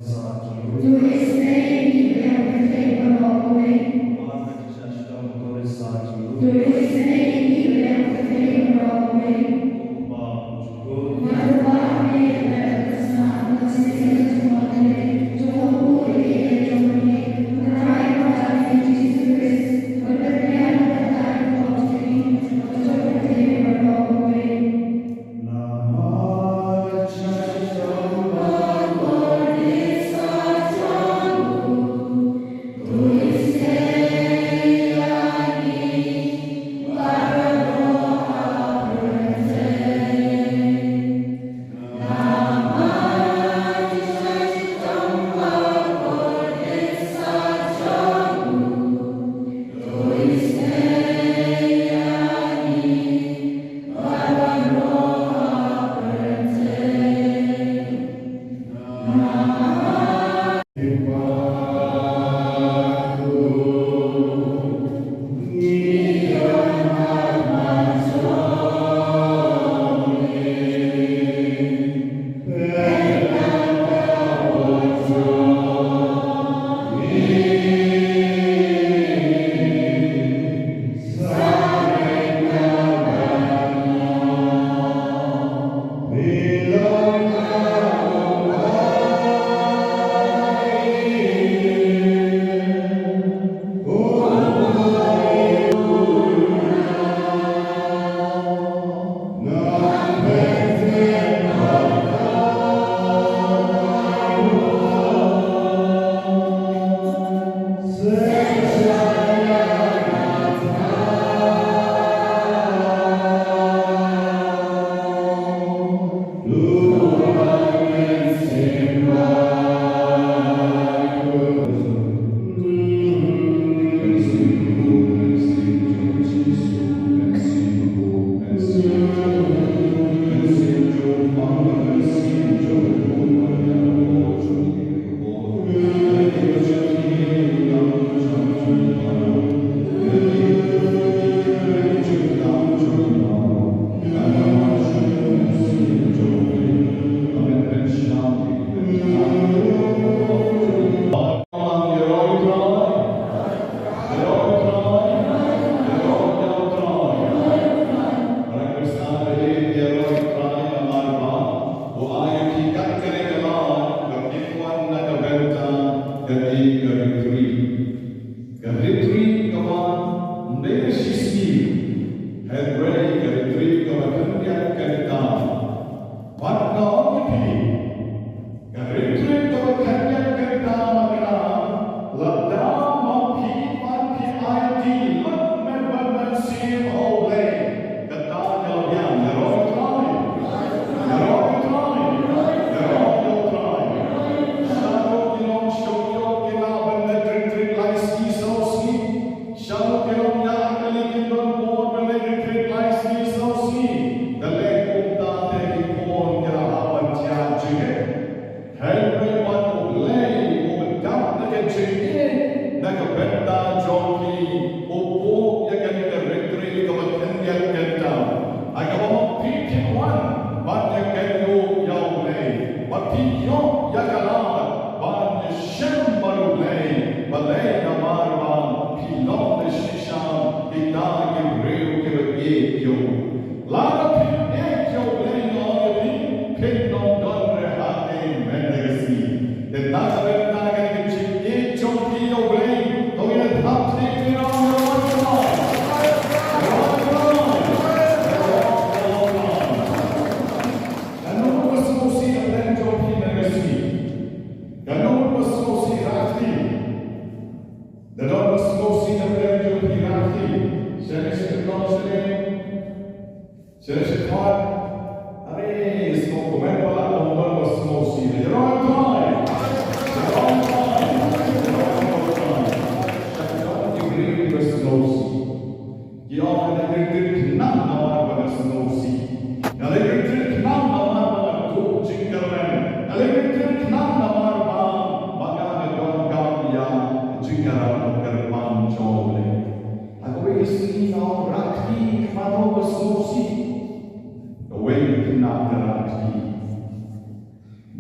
To his name he will proclaim always. To his name he will proclaim always.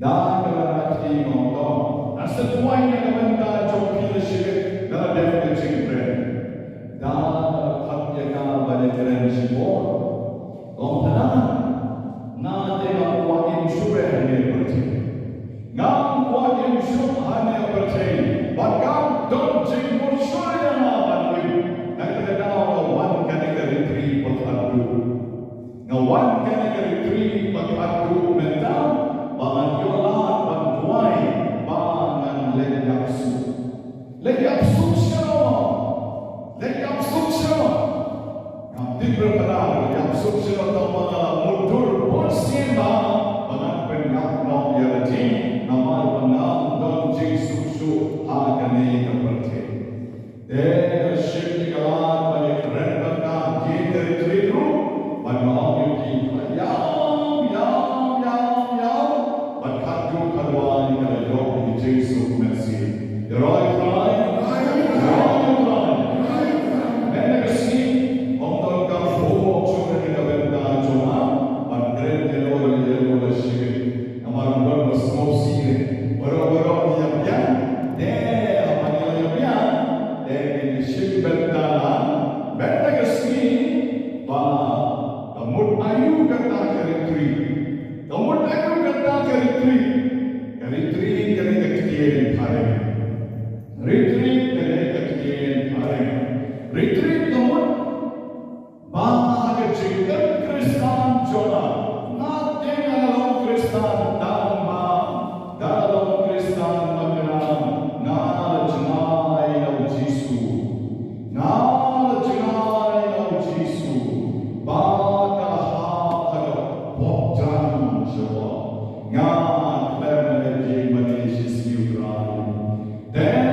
Dá Parti ngomong, sesuai yang benda joki lesyik dalam definite cingkren. Dan haknya pada keren sibor, lompenan, na tengah kuatin syurah hanya berarti. Ngam kuatin syurah hanya berarti. Bakal don jingkor syurah yang abadi. Nak terkenal ngawan category 3 berhadu. Ngawan category 3 berhadu mental, bangan yolah, bantuai, bangan lenyapsu. Lenyapsu siapa? Lenyapsu siapa? Nanti berperang, lenyapsu siapa nama mundur porsi bangan penyak nom yati, nama penang don jingsu agani keperti. Deh syekh kawan bagi keren berkah kita itu, banyak yuki Jesus mercy. The right time, and the sea, on the campo, children of the Joma, but great yellow ship. Among God was no sea, wherever the Yapian, there, Yapian, there in the ship Bentana, better sea, but the mood Ayu Kata tree. The mood Ayu Kata tree. Retreat kene kekitian hari. Retreat kene kekitian hari. Retreat namun bahagia jengkel Kristan Jona. Nanti dalam Kristan dhamma, dalam Kristan mengenal jenai nau Jisu, jenai nau Jisu. Bakal hak pokjan Jawa. Let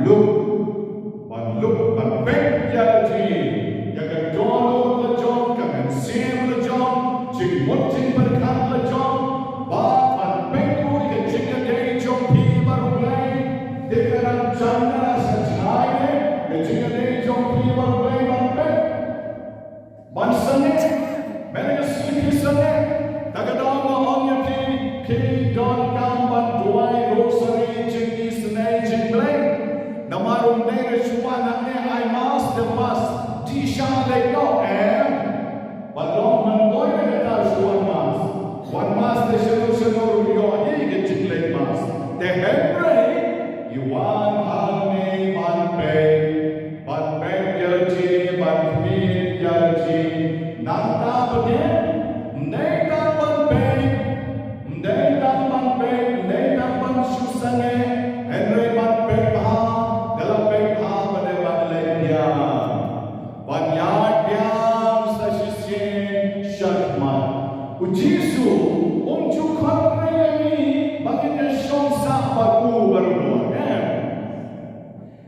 look, but back reality. You can download the job, you can save the job, ching what ching but cut the job, but back you can ching a day job, people play. They can have China as a child, they ching a day job, people play, but back. One Sunday, many a sleepy Sunday, Tagadama on your tea, don't come, but do I rosary, ching east and aging play. Namarong nere shumana ne I must the must tisha they no but long man boy ne ta shuan mas the solution or yo ige chiklek mas the hembre you want harmony man pay but beg yalchi but me yalchi nanta bade nei ta man pay nei ta man shusane henry man pay Ujisu, Chukhanrayani, Bagina Shonsa Bagu Barbo,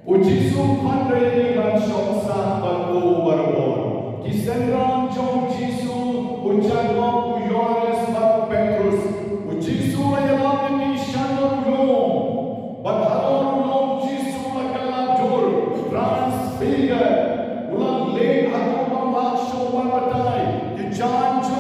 Ujisu Khanrayani, Shonsa Bagu Barbo, Kisendran Jom Jisu, Ujago, Uyones, Bagu Petrus, Ujisu, Ayalami, Shannon Rome, Batalon Rome, Jisu, Akaladur, Transfigured, Ulan Le, Akobama, Showan Batai, the John Joe.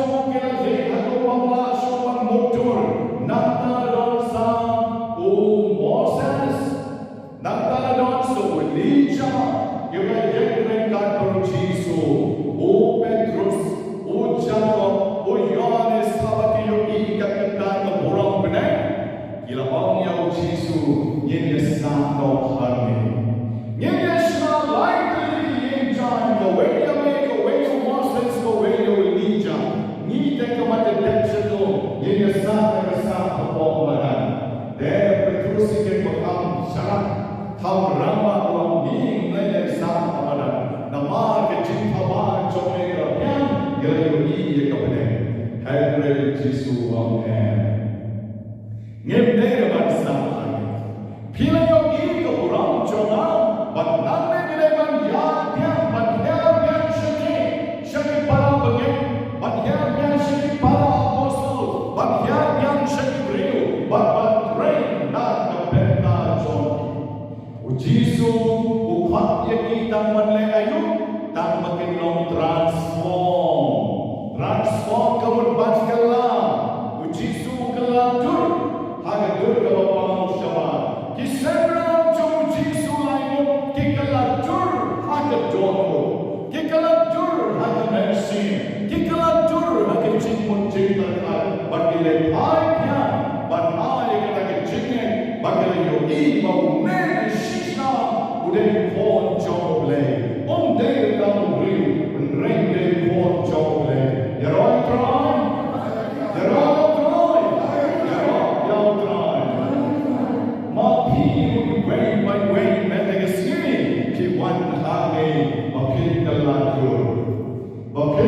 But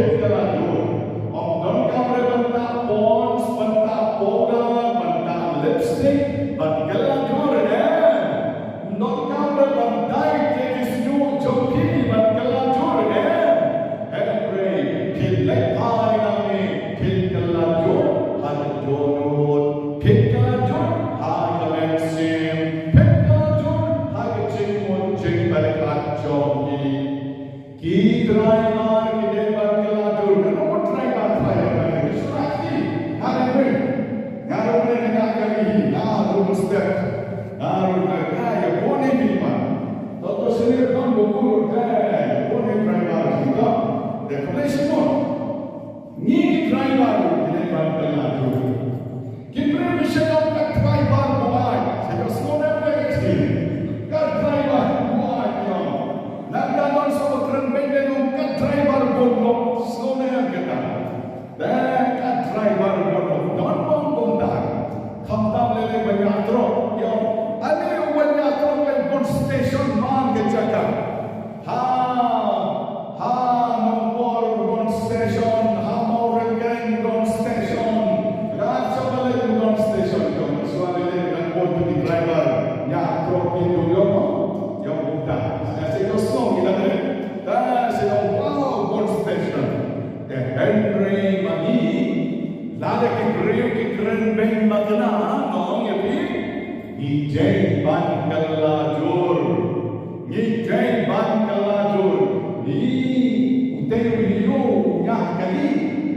Lada kikren beng magna nong yapi ijay ban kalajur ijay ban kalajur ni utay liyo nya kali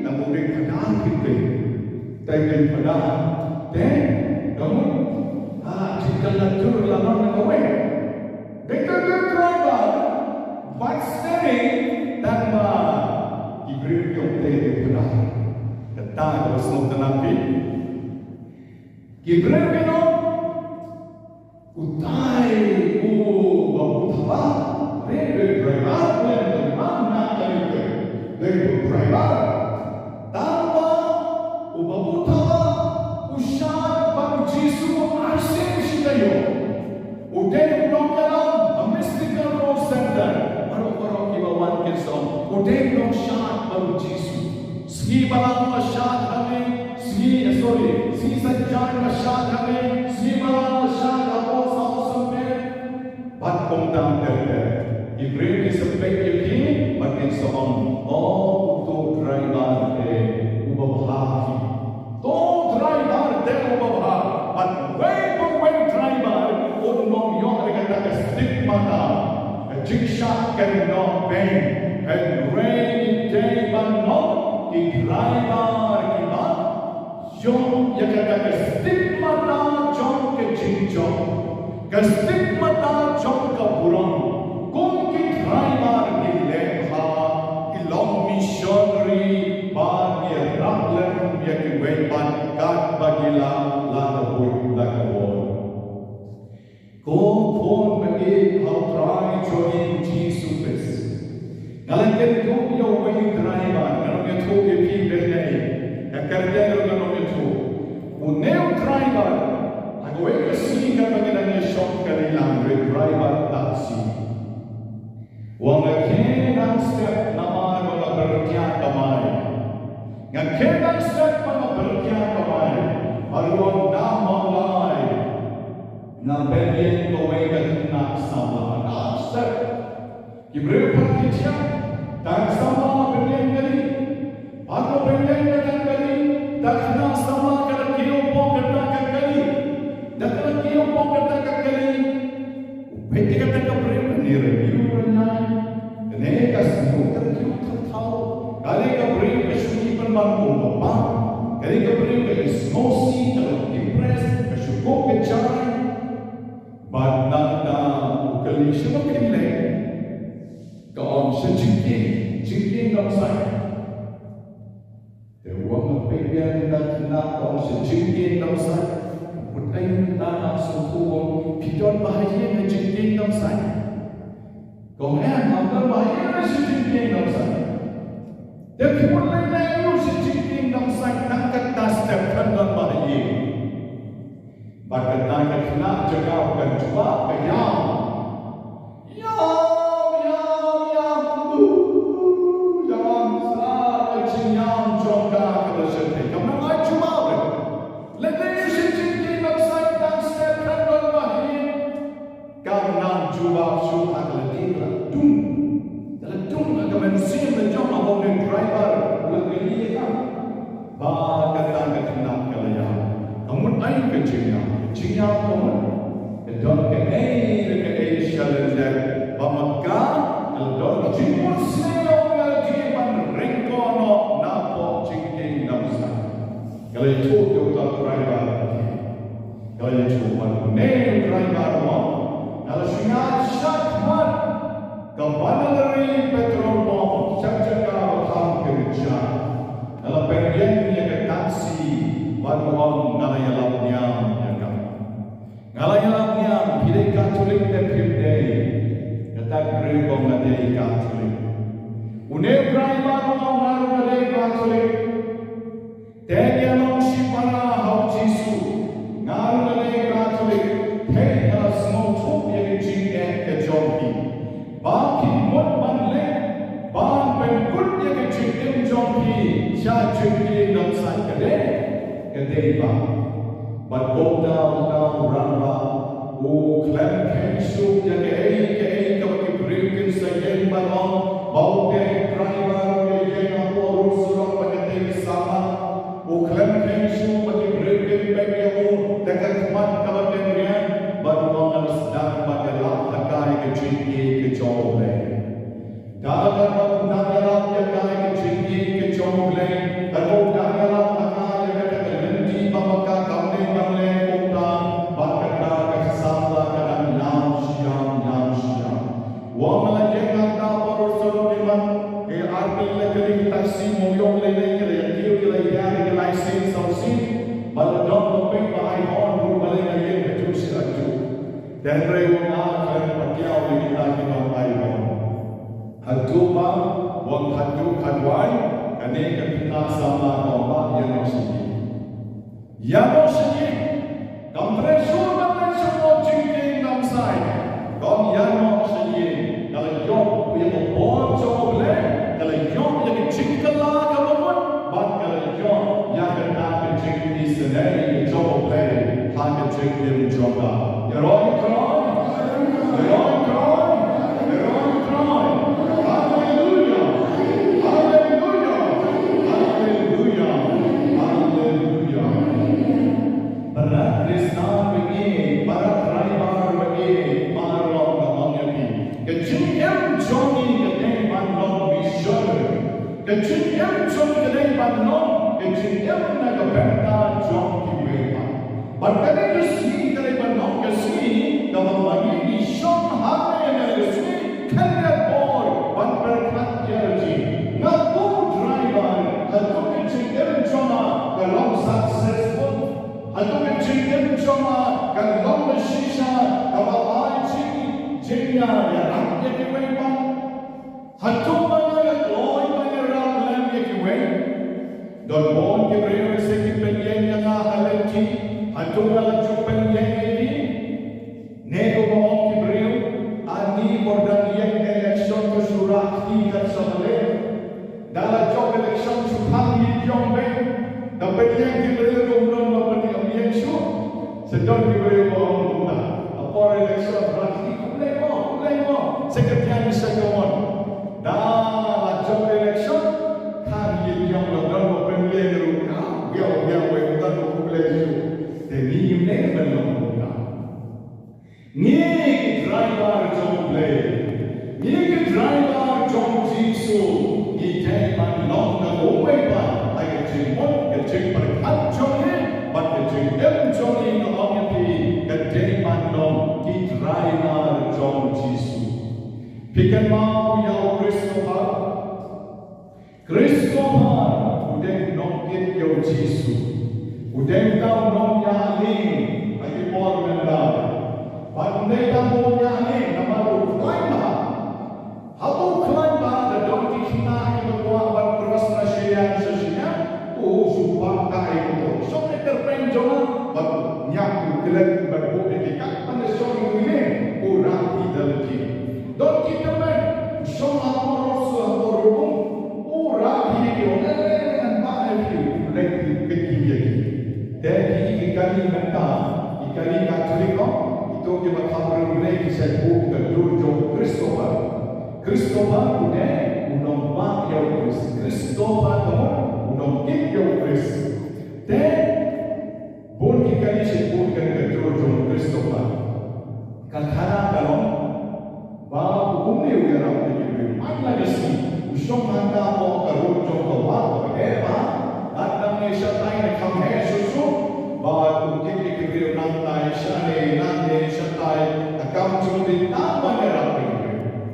nang ubing padang kita tay padang then kamu kalajur laman nagawe betul driver but steering dan ibrik yung tay padang kata Rasul Nabi Gibril kino utai babutaba rebe driver len mana kali rebe driver tanpa babutaba ushat bang Jisu arsen sidayo udai ulong dalam a mystical rose center baru-baru kibawan kesong udai ulong shat bang Jisu सी बलाम मशाद हमें सी सज्जान मशाद हमें सी बलाम मशाद अबो साउसम में बात कोमदाम करते इब्राहिम की सब्बे की बकिन सोम ओ तो ड्राइवर है उपभागी तो ड्राइवर दे उपभाग बट वे ड्राइवर उन नोम यों करता है स्टिग्मा का जिक्शा कर no pain and rainy day but not di driver kita jom yang kata stigma ta jom ke jinjom ke stigma ta jom ke burung kung ki driver di lekha ilong missionary bagi raklan ya ki weban kat bagila la kabul la kabul kung phone bagi how try join Jesus Christ kalau kita punya wajib driver, kalau kita punya pilih ni, kerja kalau kita punya driver, aku ekasi kan bagaimana shop kali langgar driver taksi. Wang akhirnya step nama mana berkerja kamai, akhirnya step mana berkerja kamai, baru nama mulai, nampak kowe nak sama, nak step, Ibrahim berkerja. Tak sama berian kali, aku berian kali, tak kena sama kalau kau pun kata kali, tak kalau kau pun kata kali, beti kata kau berian ni review berenai, ni kasih kau tahu, kali kau berian kesuni penbangku bapa, kali kau berian kesmosi kalau impress kesyukur kecai, badnata kali semua kini. Kau sejengking dalam saya. Dewa mempegang dan nak kau sejengking dalam saya. Bukan tanah sempurna, pidon bahaya sejengking dalam saya. Kau ambil bahaya sejengking dalam saya. Tapi mulai lalu sejengking dalam saya nak kata step dalam bahaya. Bahkan nak kena jaga bukan cuma kayam. O teman kabagian baru orang sedang pada lakai kecil kecoleh. Dalam dalam yang kecil kecoleh, atau dalam lakai yang terhenti bapa kami bangle kota, bakal kesalahan kadang yang siang. Wama yang anda berusaha dengan arti lekali taksi moyong lelai yang dia lelai license sausi, baladong lebih bahaya orang berbalik lagi kecil seraju. Dan rewang akan pakiau kita ayam. Hatupa wang hatu kadwai kane kena sama nombak yang masih. Yang masih kompresor mau jingking namsai. Kau yang masih kalau jom yang bocor boleh kalau jom yang cingkala kawan bak kalau jom yang kena jingking sendiri jom boleh hanya jingking juga. Ya roh kron. Kecil yang kedai banon, kecil yang naga penta jom kiweba. Berkali kesini kedai banon kesini, dalam bagi isyong hame yang kesini, kena bor, berkat jerji. Ngaku driver, hatu kecil yang cuma kalau successful, hatu kecil yang cuma kalau bersisa, kalau haji, jenya yang rakyat kiweba. Hatu dan bon Gabriel segi penyen yang halenti hatu laju penyen ini nego bon Gabriel ani bordan yang election ke surah tiga sebele dalam job election suhang yombe dan penyen Gabriel gumnon mapen yang su sedang Gabriel bon guna apa election berarti kulemo seketian sekon dah job election kan yang lawan Ni driver jom play, ni driver jom jisu, ni jangan long na omai pa, ay kecimon kecim berkat jom ni, but kecim jom ni na omai pi, kecim long ni driver jom jisu. Pikan mau yau Christopher, udah nongkin yau jisu, udah tahu nong yani, lagi por mendak. Pandai tamu ni nama lu kain bah, hatu kain bah dan donkey kita itu buat berkeras nasihat sesinya, supaya tak itu. So kita terpenjona, banyak gelap berbudi kita. Anda so ini orang tidak lagi. Donkey teman, so orang orang orang ini orang mana itu lagi ketiga. Jadi ikan mentah, ikan kacang itu kita kabar mulai disebut kedua Christopher udah unompak yang Christopher unomkik yang dan bon kita disebut kedua Christopher kadang kalau bahawa umumnya udah ramai jadi mana sih usung anda mau kedua kawat hebat datang Yesus kamu Yesus bahawa mungkin dikira nanti syane nanti syaitan akan jadi tambah rapi.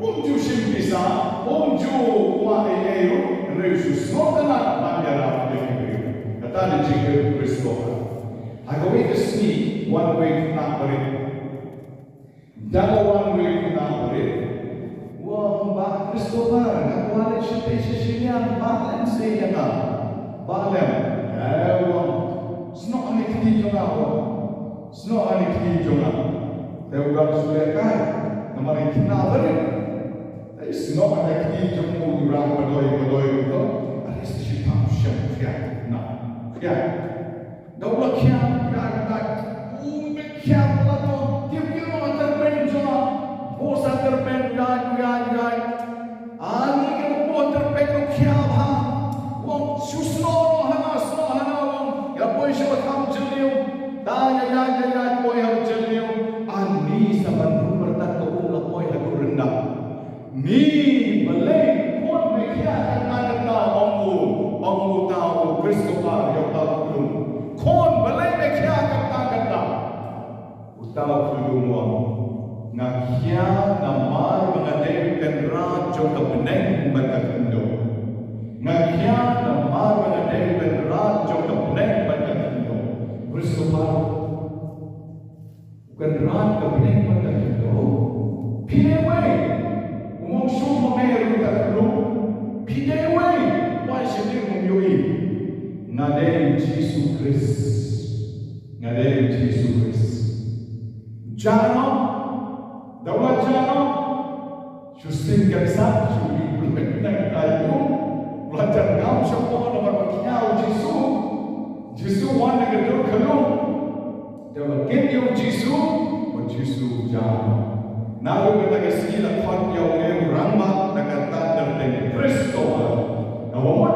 Unjuk simpisa, unjuk kuaheyo, Yesus sokalah tambah rapi. Kata dijikir Christopher. Agawi kesini one way nak berit. Dalam one way nak berit. Wah, Mbak Christopher, nak buat sesi-sesinya, Mbak Lensi yang Mbak Lem. Senok ane kini jonga ho, senok ane kini jonga. Saya udah sudah kan, nama ini kena beri. Tapi senok ane kini jonga urang pedoi itu, ada sesi tamu siap. Nah, daulah kiam, kiam lalu, tiap-tiap orang terpenjara, bosan terpenjara, ani yang buat terpenjara kiam ha, wong susno hana. Ya boy siapa kamu jeliu, tanya ni balai pun mereka akan tahu Ongu tahu Kristo pada tahu belum kon balai mereka akan tahu tahu belum ngakia namar mengadai kenra jauh beneng berkendo ngakia namar mengadai kenra jauh beneng berkendo Kristo pada kenra beneng berkendo pilih umum semua meru tak perlu pilih why sendiri menjui ngadai Yesus Kristus ngadai Yesus Kristus jana daulat jana sustin kamsat suri berbentak kayu belajar ngam semua nomor berkiau Yesus wana gedor kalau daulat kenyo Yesus jana nalu kita kesila kuat yang ramah dekat dari Kristo. Nawat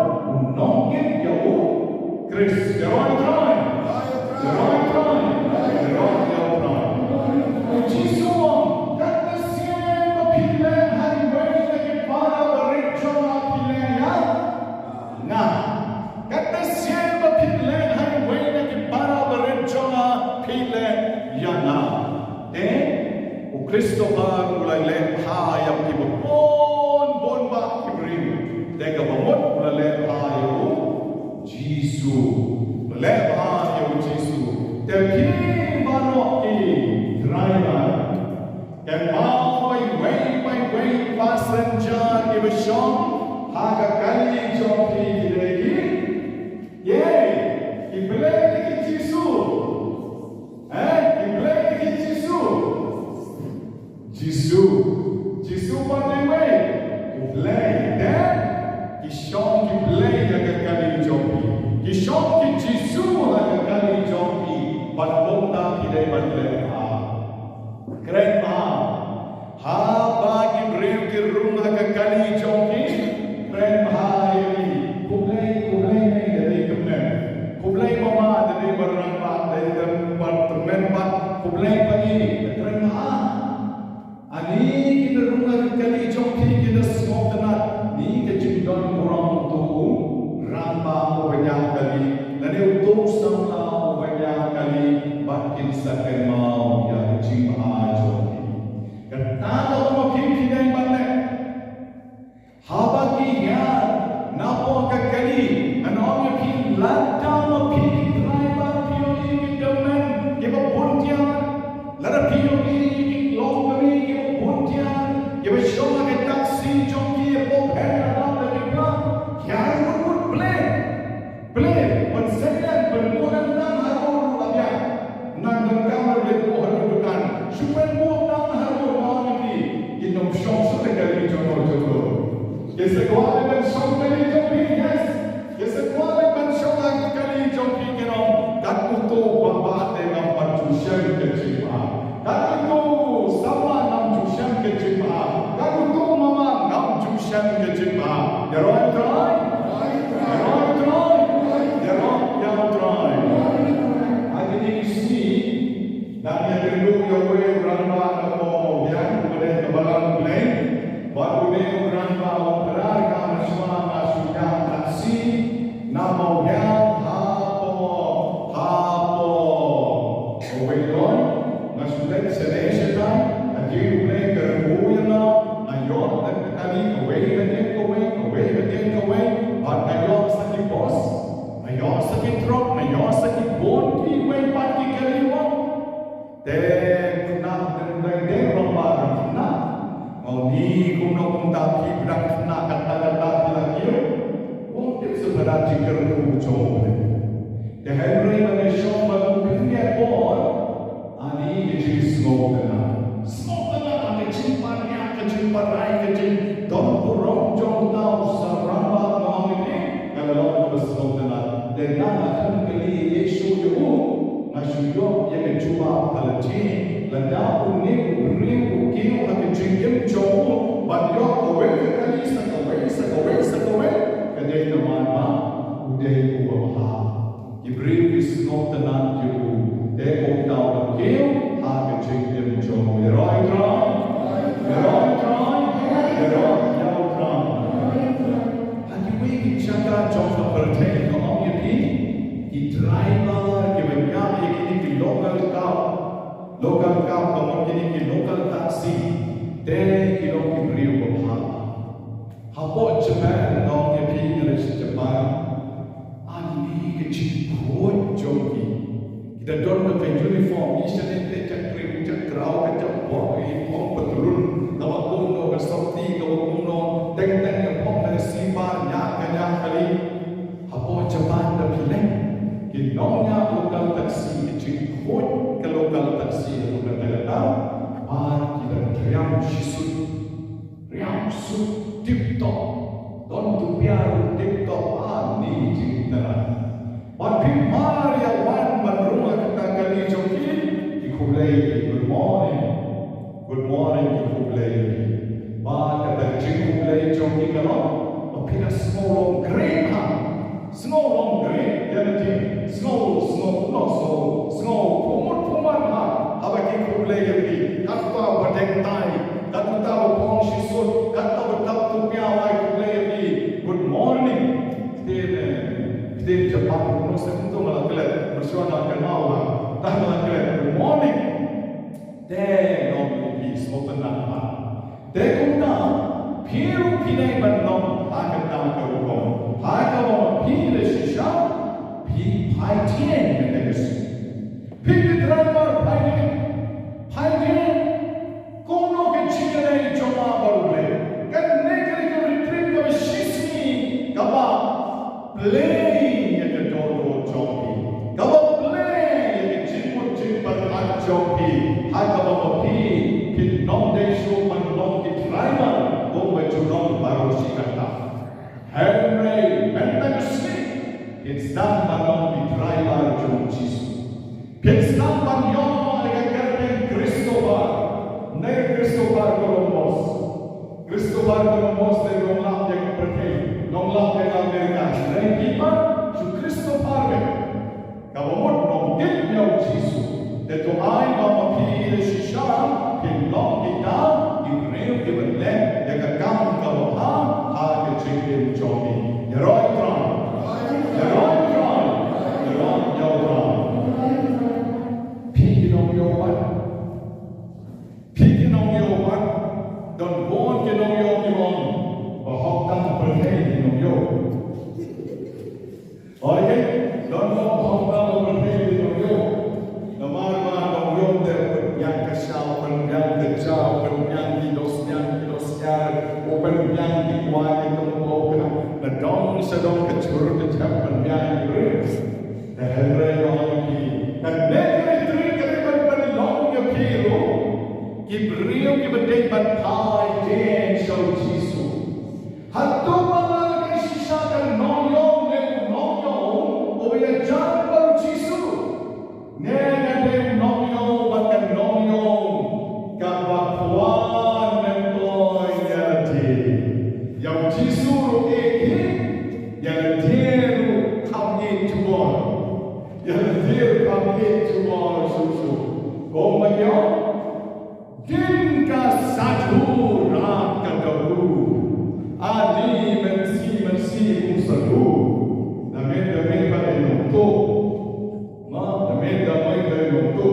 nongkin jauh Kristus. Jangan try. Yesus kata siapa pilihan hari ini lagi para berencana pilihan ya. Nah, kata siapa pilihan hari ini lagi para berencana pilihan ya nah. Kristo baru mulai leha yang bon bak kibrim tega bamot mulai leha yang Yesus leha yang Yesus tapi baru driver yang mau way passenger di bersong harga kali joki lagi iblis lagi Yesus iblis lagi Yesus pada way, play dan kisah play jaga kali joki, kisah Yesus jaga kali joki, pada kita berleha, keren ha bagi beriu ke rumah jaga kali joki, keren ini, kublai ni dari kemen, kublai mama dari berangkat dari departemen kublai pagi, keren Ani kita rumah kali joki kita semua tenat ni kecimpan orang tu ramah banyak kali dan untuk sama banyak kali bakin sakit mau ya kecimpan joki kata orang kita yang mana habaginya napa kali anak kita latang kita driver pioni kita men kita puntia lara pioni longkari Give a show like a taxi jockey, a pop head, and the people. Yeah, good play. But second, but more than haro again. Nang kamar le ko haro dukan. Super more than haro mawani. Inom show sa kali jono. Yes, the quality ben show kali jockey. Yes, the quality ben show kali jockey kino. Dat uto baba de ngam patusyan ke jiwa. Dat uto sama nam tusyan ke jiwa. Yang kejima, jangan try. Hari ini sini, dan yang kedua yang boleh berangkat atau yang boleh kebalan play, baru boleh berangkat operar kami semua masukkan taksi, nama yang hapo. Owegon, masukkan sedesetan, akhir boleh kerjanya, ayon dan kali away, but ayon sakit bos, ayon sakit truk, ayon sakit bon, iway pati kaliwa. Kena rombar kena, mau ni kuno tapi berang kena kata lagi. Mungkin seberat jika rujuk. Henry Malaysia mungkin pun, ani jadi smoke kena, kecimpan rai kecil, dorong jauh saramba mau ini, kalau bersama dengan dengan akan beli Yesus itu, masuk yang cuba kalji, lada unik unik kilo akan cincin jauh, banyak kawin sakawin, kadai nama udai ubah. Ibrahim isnot tenan jiru, dek tahu kilo akan cincin jauh. Right. Japan, non è più nel Japan. Ani che ci può giochi. Kita don ke uniform, isa nete cakri cakrau ke capok, pom peturun, kawa kuno bersoti, kawa kuno, teng-teng ke pom dari simbar, nyak kali. Apa Japan dah pilih? Kinongnya lokal taksi kecil kuat ke lokal taksi lokal daerah. Bar kita riam sud tip top, don tu biar tip top ani cerita. Bar pimar ya wan rumah kita kali joki dikulai good morning dikulai. Bar kata dikulai joki kalau apabila small green snow long green jadi snow pumat abaki kulai jadi kata badeng tai kata tahu pong sisut kata betap tu piawai kulai jadi good morning kita Jepang kuno sebentu malah kelet bersuara kenal dah malah kelet good morning deh non lebih tenang deh kuna piru pinai benom akan tahu kerukong Hakawa pile shisha, pi paitien negasi. Pile driver paitien, kono ke chikane joma barule. Kan negeri ke retreat ke shismi, kaba play ke dodo joki. Kaba play ke jimpat joki. Hakawa pi nom desho man nom ke driver, kowe jurong baru sikata. Henry Mentagusni, it's done by the driver John Jesus. It's done by your Captain Christopher, near Christopher Columbus. Christopher Columbus, they don't love their country, don't love their America. They people to Christopher. Kawamot no get your Jesus. That to I am a P. Shisha, can lock it down, you real given them, they can come Kawaha. Chicken jogging. You're right, Picking on your one. Don't go get on your one. Or hop down per head in your. Okay? Don't hop down per head in your. The marma of your there, Yankasha, and Yanka Chow, and Yanki, those open Yanki, wide. The dawn sedang kecur kecapan yang iris. The Henry Yonki. The negeri teri keribat penilong ya piru. Kibriu kibedek bantai jen show Jisu. Hatu mana kisah dan nonyong obaya jan baru Jisu. Nega dem nonyong bahkan nonyong kabakuan memboy jadi. Yang Jisu yang dia kami cuma susu. Kau macam kita satu rakyat dahulu. Adi mensi usahu. Demi pada itu. Demi itu.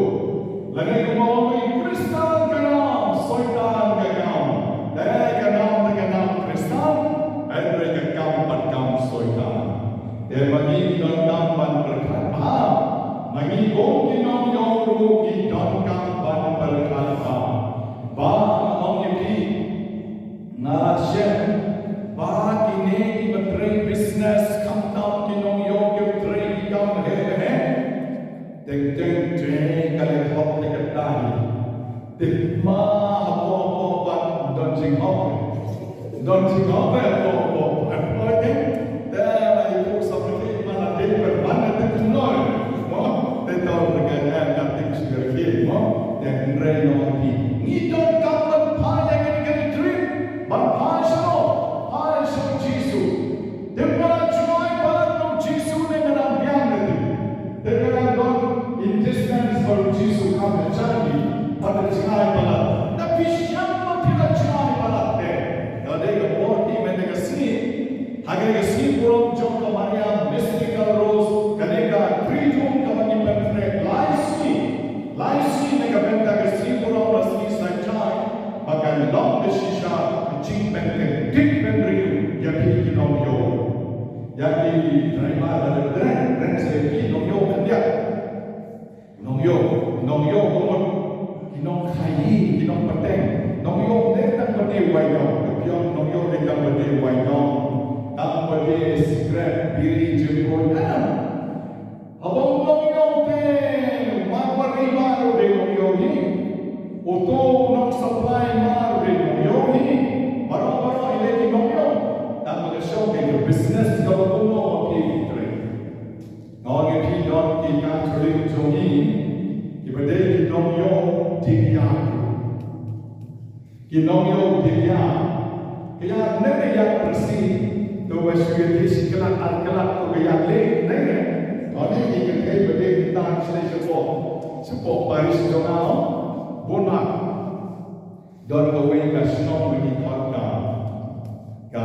Lagi kau Kristen kenal, Soitan kenal. Dari kenal Kristen, mereka kenal Soitan. Dia bagi don berkata, bagi bagi don berkata, bah ini nasihat, bah ini menteri bisnes kantor kinong menteri kam teng kalau hot diketahui, tikma apa don singop apa Agak simpul jom Maria mystical rose kaneka trijum kamani pentre laisi neka benta ke simpul rasmi sajai bagai long de shisha ching pentre dik penri ya Yang di driver ada tren segi nong yo kan dia. Nong yo komod kinong khai kinong pateng. Nong yo datang berde wai dong. Pion nong yo datang berde wai dong. Tang berde secret biri jemput. Abang nong yo te mawari baru de nong yo ni. Oto nong supply baru de nong yo ni. Barang-barang ini di nong yo. Tang show ke business kalau kuno okey tre. Nong yo ti dot ki kan tulis jongi. Ibade ki nong yo dia. Ki nong yo dia. Kaya nene yang bersih. Tu wasui si kelak tu kaya le nene. Kau ni kita bade kita support Paris jongao. Bonak. Don kowe ka snow ni ka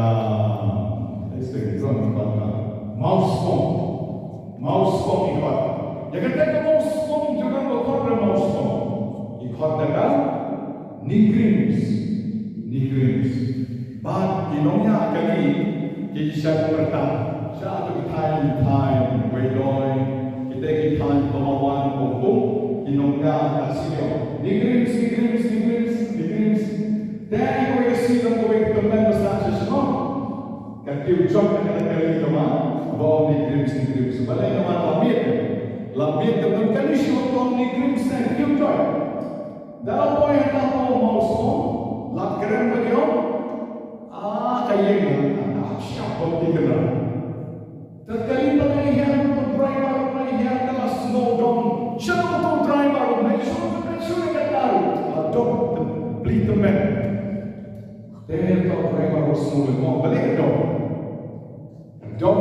mouse phone ikut. Jangan tak mouse phone jangan berkorban mouse phone. Ikut dengan Nigrims. But kinongnya kali kisah pertama. Satu time wedoy kita time kemauan hukum kinongnya kasih. Nigrims. Dan kowe kasih dan kowe teman besar semua. Katiu job dengan kali kemana, bawa Nigrims. Balai nama lambiet dengan kali syukur Nigrims dan katiu job. Dalam poin yang tahu mau semua, lap keren bagaimana? Kayaknya siapa dikenal. Terkali pengajian driver dalam snow dome. Siapa tu driver? Sudah tahu. Dom beli teman. Dia tahu driver semua mau balik dom. Dom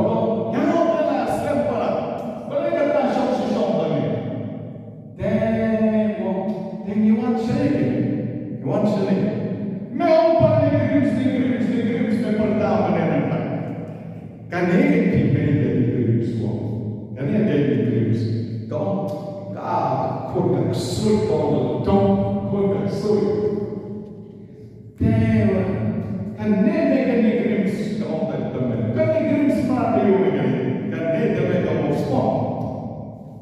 yang mana sempurna. Balik kata syok lagi. Then you want selling. Memang Nigrims pertama dengan kan ini Nigrims semua. Kan ini ada Nigrims. Dom kau sulit kau sulit. Dewa kan Nigrims kau teman. Kan Nigrims mana dia kan dia kamu semua.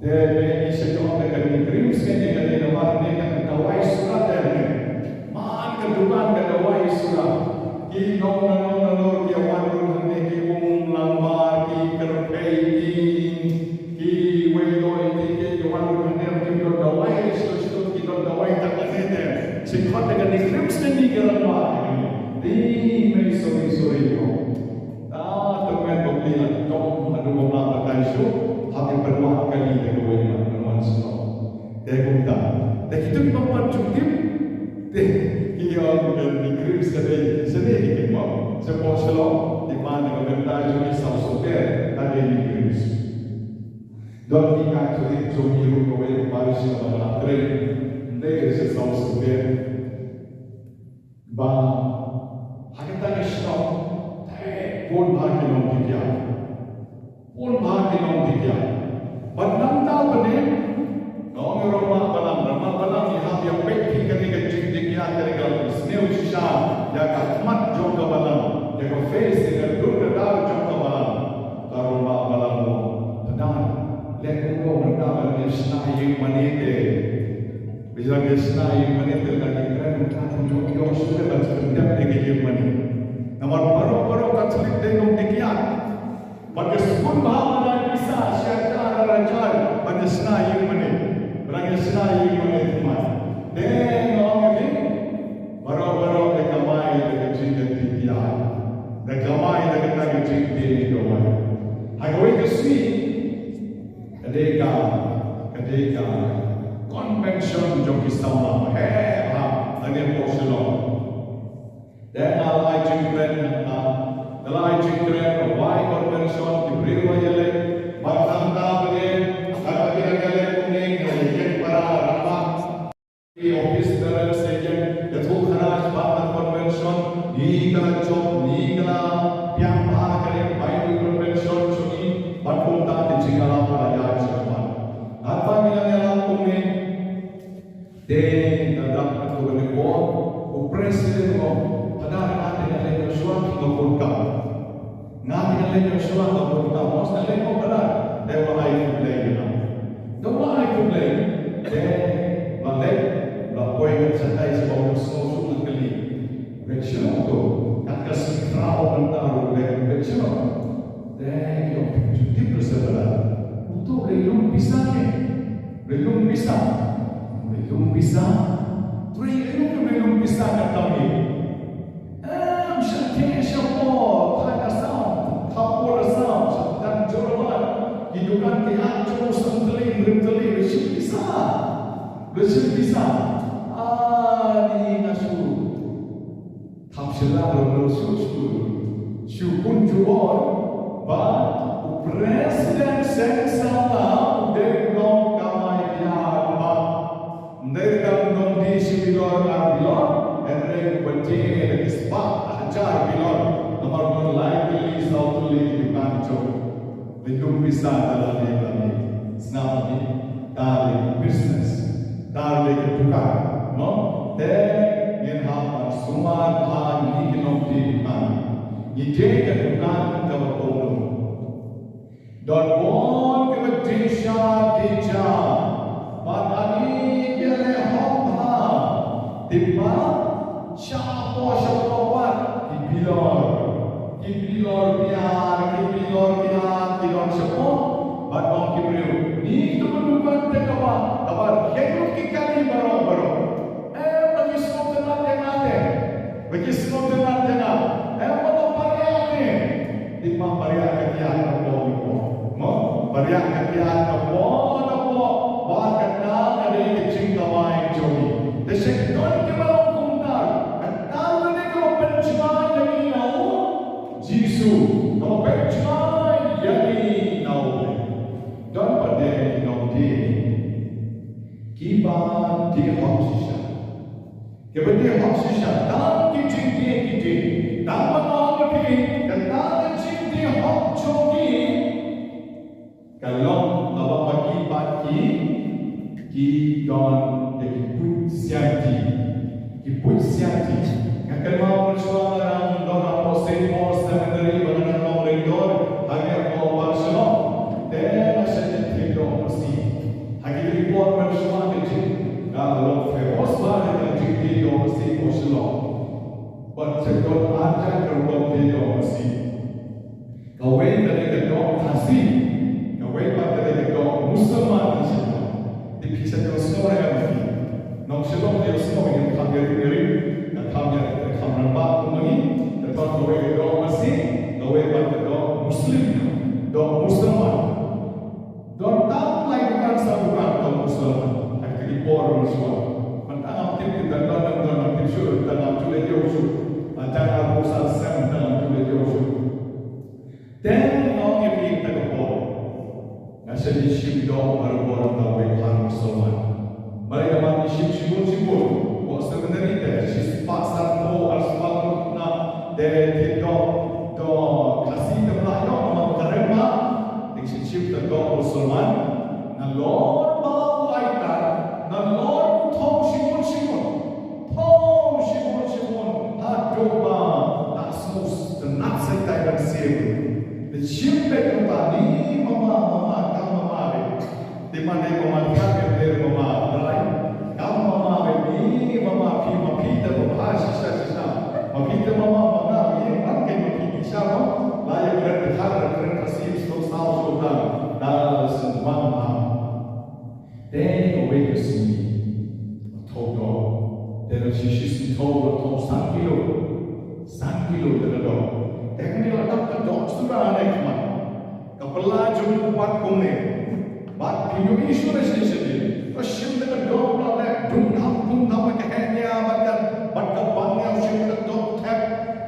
Dia ini sejauh dengan Nigrims kan dia nama dia kan kawai surat dia. Maan kedua kawai surat. Kinong dia wanun ni kiung lambar ki kerpei ki wedoy ki wanun ni ki kawai surat ki kawai tak ada. Sikhat dengan Nigrims ni geramah. Di mai sorry ko. Teman beli dom adu beberapa kali show. Habis berdoa kali dia kawai mana semua. Dia kumta. Dah itu bapa cukup. Yang Nigrims sendiri mau sebuah selong di mana kementai juga sausuker ada Nigrims. Dan kita tulis jomir kowe baru siapa latre, negeri sausuker. Ba, kita ni stop. Pun bahagi nom tiga. Padang tahu benar. Orang ramah balam lihat yang baik ketika jika tergal snew shisha ya kat jongka balam ya face dengan dur kedar jongka balam karuma balam padang lekung ko mereka nesnai manite bisa nesnai manite lagi keren kan jongka sudah dan sedap lagi mani nomor baru katolik dengung dikiat pada sebut bahawa bisa syaitan rajan pada nesnai mani Orang Islam yang teman. Dan orang ini baru-baru dekamai dengan cinta tiada. Dekamai dengan cinta tiada. Hagoi kesini. Ketika convention jom Islam. Ada poselon. Dan alai cingkren, why convention diberi wajah batang tablet. Office dalam sejen, jatuh kharaj bahan convention, ni kala job, ni kala piang bahar kali Bible convention cumi, bantu tak dijingala pada zaman. Apa yang kumi? Den dalam tu presiden pada nanti ada suatu kebukaan. Nanti Then Joshua was telling Mokala, they were high to play now. Don't high to play. Then, one day, the boy gets a dice about the snow to the league. Vecchio, Kakas crowd and down with Vecchio. Then you deep reserve. Uto, Relum Pisane. Relum Pisa. Relum Pisa. Three Relum Pisa at Tommy. Shanti Shapo, Tana Sound, Tapora Sound, Dan Jorabat, Hidukan Tihajo, Santalim, Rimtalim, Rishim Pisa. Ni Nasu. Tapshila, no Shu, Shukun Juor, but President Sensala, they don't come idea, they don't Dishibor Abior, and they contain the spot. Jar bilon, nomor likely South Lake Banjo, Lindum Pisa Dalani, Snappy, Darling Business, Darling Tuka, no? There in Hapan, Suman Han, Nikinom Timan, you take a Tukan Kavapono. Don't want to Tisha, but Ani Yele Hopha, Tipa, Shapo, Kibilor Kilon Shapo, but on Kibriu. Need to look at the Kabar, Helu Kikani Baro. But you smoke the Nate, but you smoke the Natena, and what a Pariate. Did my Pariaka Kiana Mo? Pariaka Kiana Mo, Bakana, and they can drink a wine, Joey. They say, don't give up. Jesus, no benchmark, yummy, no. Don't put them no tea. Keep on the oxygen. Give it the oxygen. Don't get it. Don't want to be the knowledge the oxygen. Kalau abang bagi don the put siati. Akan mau bersuara don apa sih seminari bagaimana mau redor hanya mau bersuara. Dan saya tidak mesti. Hanya report bersuara kecil. Kalau famous banget yang tidak mesti bersuara. Bercakap aja kalau tidak mesti. Kawin dari kedok kasih. Kawin dari kedok Musliman di situ. Di kisah itu semua yang mesti. Nong sebab dia semua yang kami diri. Kami rambat kami, tetapi kau doa masih, kau doa Muslim, doa Musliman, doa tak lagi bukan satu doa Musliman, akhirnya poros semua. Mentang aktif kita dalam tisu dalam tulis Yosuf, acara pusat sem dalam tulis Yosuf. Dan orang yang kita kepol, nasi disip doa baru tahu yang Musliman. Mereka masih sibuk. Sebenarnya dari pasar mo asal na dari do kasih tempat yang kerema di sisi do Musliman na Lord mau aitan na Lord thong simon adoba asus tenat sekai dan siapa di siapa yang tadi mama kamu di mana mama dari mama lain kamu mama ini mama kita berbahasa sisa kita mama mana ini pakai mati siapa layak berharap kasih sosial sudah dalam semua dan kau ke sini tahu dari sisi tahu 3 kilo terlalu teknik letak kedok sudah ada kemana kepala jumlah buat kome buat Indonesia sendiri Russian dengan dog like dung ham kehnya bahkan bangnya usia dog tap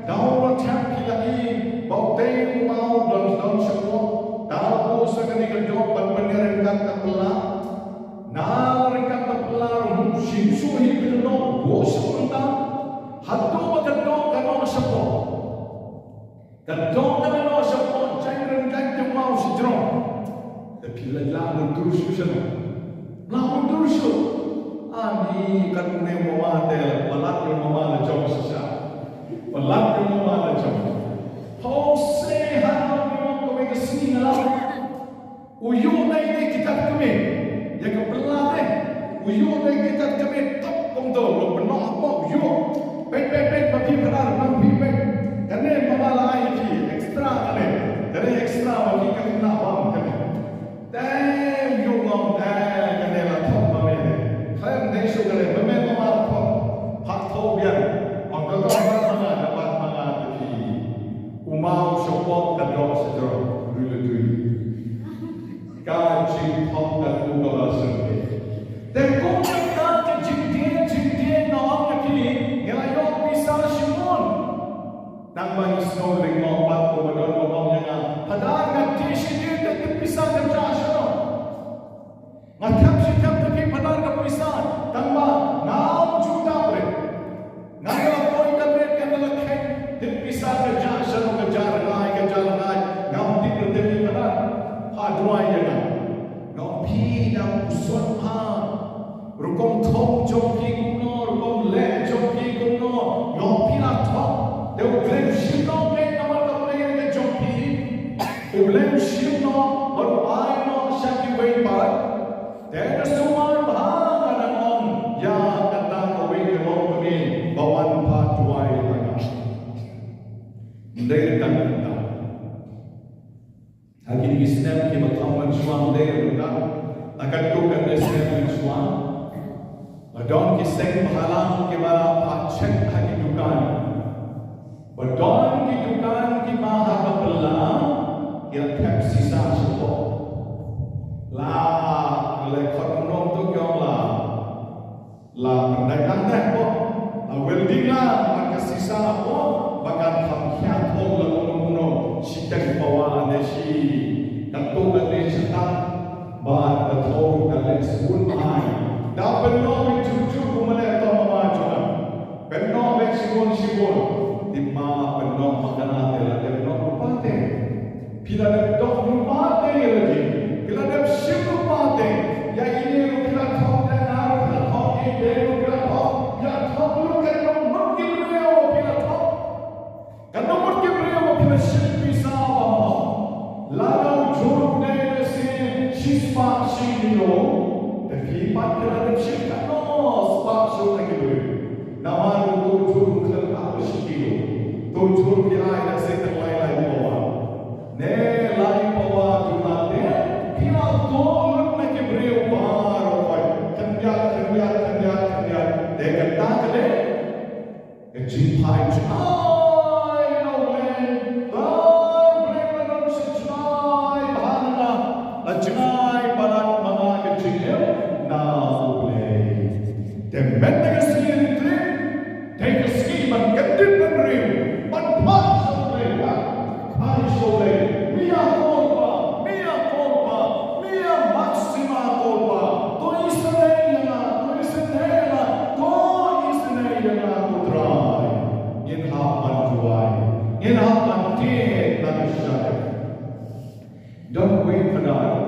down tap lagi bauteng mau dan semua tahu sekali dog benar kepala nah kepala shinsu hidup no bos mentah hatu dog kan semua kedok kan semua jangan mau sejro tapi lalu terus sana lalu terus, ani kan punya mama ada, balat yang mama ada jauh sisa, balat yang mama ada jauh. How say how Uyuk na ini kita kami. Yang kebelah ni. Uyuk na kita kami top kontol. Lo penuh apa uyuk. Pek bagi benar bagi pek. Kerana mabala aiki ekstra kali. Kerana ekstra bagi kena bang kami. Dan uyuk ngom dan kerana la top mami. Kalau ni sudah mami mama top. Hak top biar. Maka kau mana dapat mana tapi. Umau syokok dan doa sejarah. God chỉ thông đạt của God là sự việc. Để cũng như God cái chính thiên nó cái gì, nghĩa là do bisa Simon. Nang bagi semua dengan obat kemudian ngomongnya, padahal ngerti sini dia bisa kerja sana. Macam siapa tapi benar tak bisa, tambah 6 juta ber. Naya kau itu mereka nak dia bisa kerja sana kerja lain, ngam tidak dia benar. Aduai jangan. Ngau pi dah usut ha. Rukong thong jom ki kuno, rukong le jom ki kuno. Ngau pi nak thong. Dia ublem shim no ke nama kapne ke jom pi. Ublem shim no baru ai no syaki wei bar. Dia semua bahang ada on. Ya kata kau wei ke long ni bawan pa duai lagi. Ndai dan Hakim Islam ke makaman suam dia bukan akan tukar Islam suam. Badon ki seng mahalang ke bara pacek hakim dukan. Badon ki dukan ki maha kebelah kira tap sisa sebab. La oleh konom tu kiong la pendagang dah ko. La welding maka sisa ko bahkan hamkiat ho la kuno sitak bawa nasi Katu kali setan, bahan betul kali sebut mahal. Dah penuh cucu kumala atau mama cakap. Penuh bersibun, timah penuh makanan telah penuh rupate. Bila dok rupate lagi, bila dok sim rupate, ya ini rupila thok dan rupila thok ini rupila thok, ya thok lu kan nomor kibreo bila thok, kan nomor kibreo bila sim bisa bawa. Lalu juruk dari sini siswa sini tapi pada dalam syarikat sebab syarikat itu nama itu juruk kelapa sini tu juruk yang ada setengah lain bawa ne lain bawa cuma ne kira tolong nak beri bar apa kendiat dengan tak ada jimpai Ajai barat mga kecil na boleh. Temen dengan sekali itu, dengan sekali mengkendit menerima, menpas soleh, hari soleh, mia korba, mia maksima korba. To isnaya, putrai. Yen hapan tuai, yen hapan tiada lagi syai. Don't wait for that.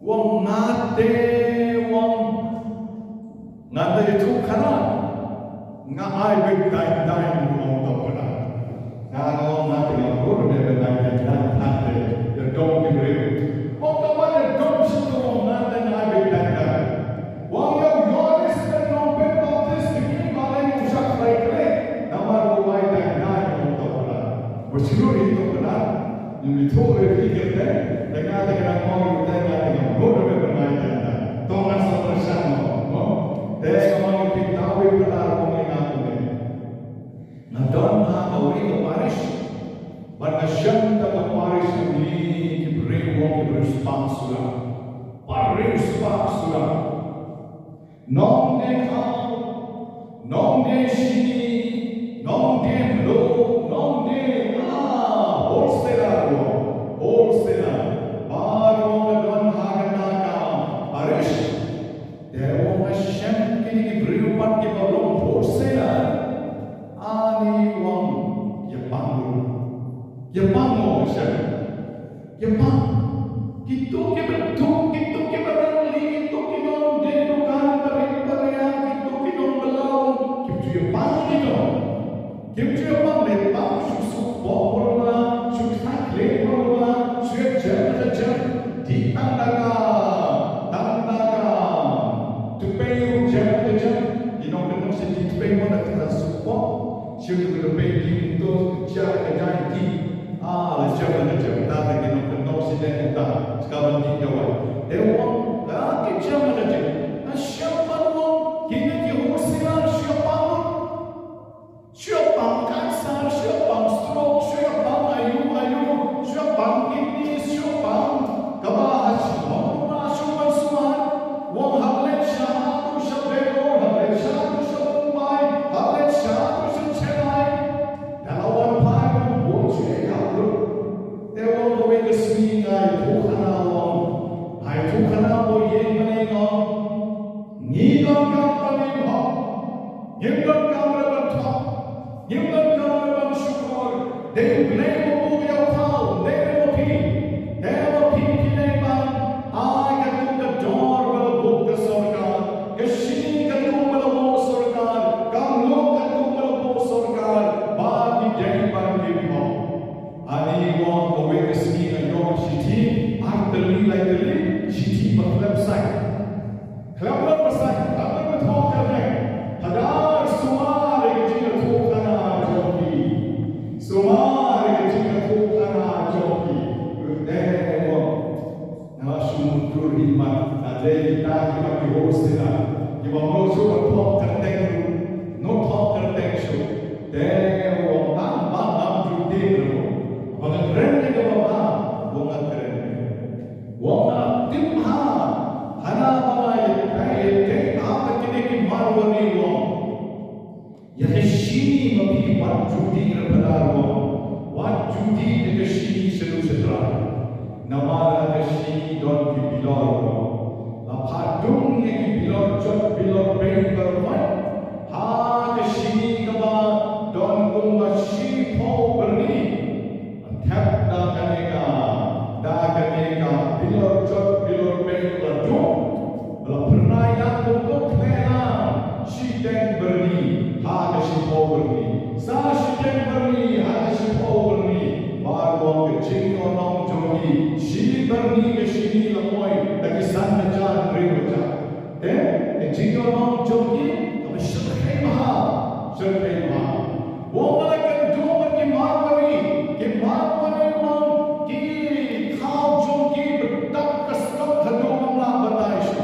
Wong ngate itu kanan. Ngai big dai wong to kana. Na wong ngate ngor de dai hande. The dog ibreu. Wong to mana dog situ wong ngate ngai big dai. Wong yo yoris dan no pe baptis ini malai usak baikre. Nama wong dai wong to kana. Bersiru itu kana. Ini tuh berpikir dengan orang dengan bodoh bermain Tuhan sama dengan kita benar mengingat ini. Nah, dalam hal ini Paris, pada syarikat Paris ini diberi sponsor, Paris sponsor, non dekal, non desini, non demlo, non de Wholesale, baru dengan harga Paris, dewa macam ini berupat kita belum wholesale, ani wong Jepang macam, Jepang, kita berali, kita dedukan perayaan, kita belau, kita Jepang susu bawang, susu kacang, susu jam, pedim to jaga janji jam ta ke no no siden ta sekarang di jawab dewa ke jam aja siapa lo kini di hosiar siapa kanser siapa stroke siapa ayu siapa ini siapa kabah semua semua wong hamlet syah syabelo hamlet syah syumai hamlet syah syucenai dalam pai wong cek aku dewa kowe kesmi ngai tukhana wong hai tukhana bo yen mane ngom ni gom kam pani ho yen gom kam ra thok yen gom kam ra syukur de blai bo yo phao de bo phi de bo phi ne ba ai ka tu ka dor ba bo ka sarkar ka shi ka tu ba bo sarkar kam lo ka tu ba bo sarkar ba ni jai ba ni ho ani wo kowe kesmi ayo shiti arteli laiteli shiti matlab sai Kelapa pasal, apa betul kerana hadar semua regina tu kana joki, semua regina tu kana joki. Dewa, nama syukur hikmat, ada kita di hostina, kita mau cuba top kerteng, no top kerteng show. Dewa, tam judi dulu, orang keren ni apa? Orang keren, orang timha, hana balai. Yahshini mabi wat judi rapadaro wat judi yahshini selu sedra namara yahshini don ki bilor apadung ki bilor chot bilor brain bermat ha yahshini kaba don kunga shi po berni thap da kaneka bilor chot bilor brain berjum bala pernah yang untuk kena shi den berni ha shi po berni sa shi den berni ha shi po berni barwang ke chingo nong jogi shi berni ke shi lamoy lagi san jan rewaja ke chingo nong jogi ab shirkai maha wo malakan jo ki marwari mon ki khao jogi betak kastam thado mamla batai shu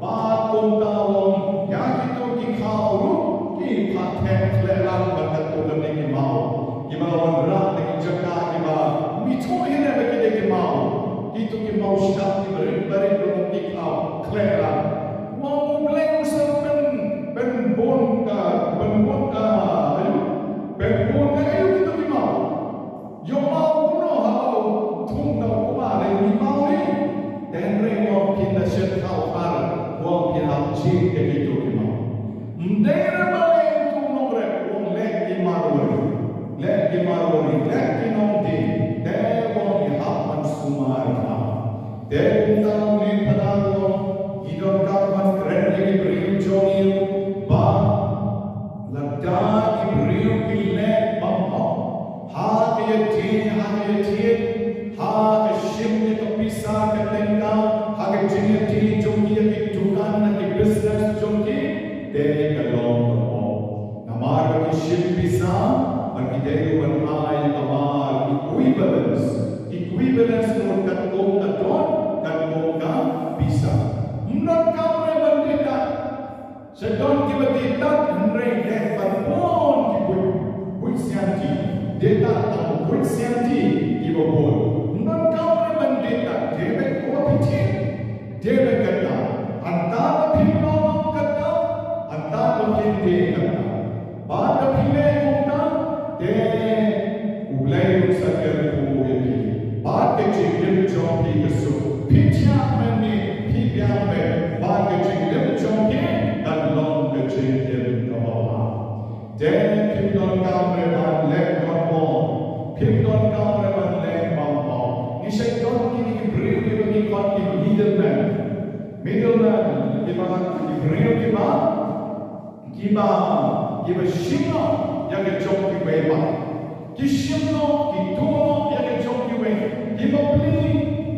ba konta wong ya gitu ki khao ki phathen lelang bakat to ne ki mau ki malawan rat ne ki jaka ki ba mitho hine be ki mau ki to ki mau shap ki bare ki khao lelang wong bleng ben bon ka ayu ki to ki mau yo mau no ha thung na ko ba le ni mau ni den re wong kin da shet khao par wong kin ha chi ke ki to ki mau mdera bale tu nombre wong le ki marwari le ki nom di de wong ki ha man sumar ha de ta ni pada wong idon ka man kren ki brim joni ba lagda ki brim ki le ba ha ke ti ha ke shim ne to pisa ke tenga ha ke jini ti jogi ki dukan ki business jogi de ka long ko namar ki shim pisa bagi de wan ai kamar equivalence no kat ko ka pisa not ka re bandita sedon ki bandita re de pon ki bui sianti data ta bui sianti ki bobon not ka re bandita de be ko piti de be kata anta phino kata anta kinte kata baad phine kumta de ublai sakar ko yeti baad ke chim chompi kasu pitya mane phibya me baad ke chim chompi dan long ke chim kawa de phimdon kamre ban le kawa phimdon kamre ban le kawa ni shaitan ki bri ki kon ki middleman ki ba ki bri ki ba shino ya ke chom ki be ba ki shino ki tono ya ke chom ki be ki ba pli